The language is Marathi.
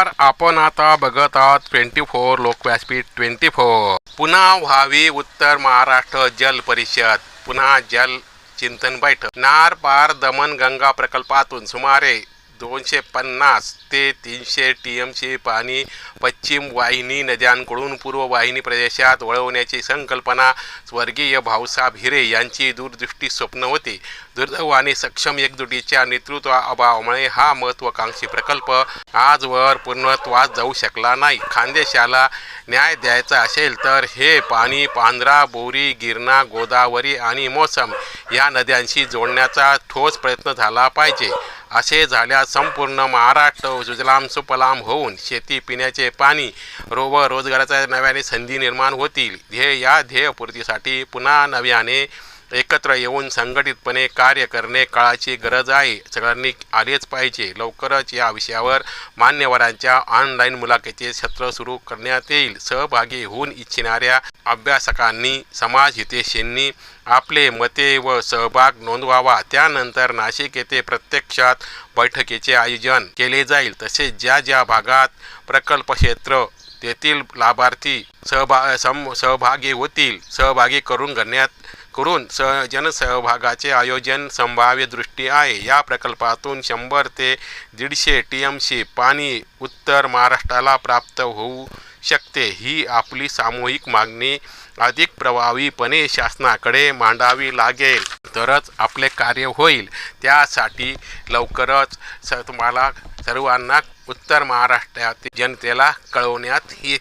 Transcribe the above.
नमस्कार, आपण आता बघत आहात 24 लोकव्यासपीठ 24. पुन्हा व्हावी उत्तर महाराष्ट्र जल परिषद, पुन्हा जल चिंतन बैठक. नार पार दमन गंगा प्रकल्पातून सुमारे 250 ते 300 टीएमसी पाणी पश्चिम वाहिनी नद्यांकडून पूर्व वाहिनी प्रदेशात वळवण्याची संकल्पना स्वर्गीय भाऊसाहेब हिरे यांची दूरदृष्टी स्वप्न होते. दुर्दैव आणि सक्षम एकजुटीच्या नेतृत्वाअभावामुळे हा महत्त्वाकांक्षी प्रकल्प आजवर पूर्णत्वास जाऊ शकला नाही. खानदेशाला न्याय द्यायचा असेल तर हे पाणी पांझरा, बोरी, गिरणा, गोदावरी आणि मोसम या नद्यांशी जोडण्याचा ठोस प्रयत्न झाला पाहिजे. असे झाल्यास संपूर्ण महाराष्ट्र सुजलाम सुफलाम होऊन शेती, पिण्याचे पाणी व रोजगाराच्या नव्याने संधी निर्माण होतील. या ध्येयपूर्तीसाठी पुन्हा नव्याने एकत्र येऊन संघटितपणे कार्य करणे काळाची गरज आहे. सगळ्यांनी आलेच पाहिजे. लवकरच या विषयावर मान्यवरांच्या ऑनलाईन मुलाखतीचे सत्र सुरू करण्यात येईल. सहभागी होऊन इच्छिणाऱ्या अभ्यासकांनी, समाजहितैषींनी आपले मते व सहभाग नोंदवावा. त्यानंतर नाशिक येथे प्रत्यक्षात बैठकीचे आयोजन केले जाईल. तसेच ज्या ज्या भागात प्रकल्प क्षेत्र तेथील लाभार्थी सहभागी होतील, सहभागी करून जनसहभागाचे आयोजन संभाव्य दृष्टी आहे. या प्रकल्पातून 100 ते 150 टीएमसी पाणी उत्तर महाराष्ट्राला प्राप्त होऊ शकते. ही आपली सामूहिक मागणी अधिक प्रभावीपणे शासनाकडे मांडावी लागेल, तरच आपले कार्य होईल. त्यासाठी लवकरच तुम्हाला सर्वांना उत्तर महाराष्ट्रातील जनतेला कळवण्यात येईल.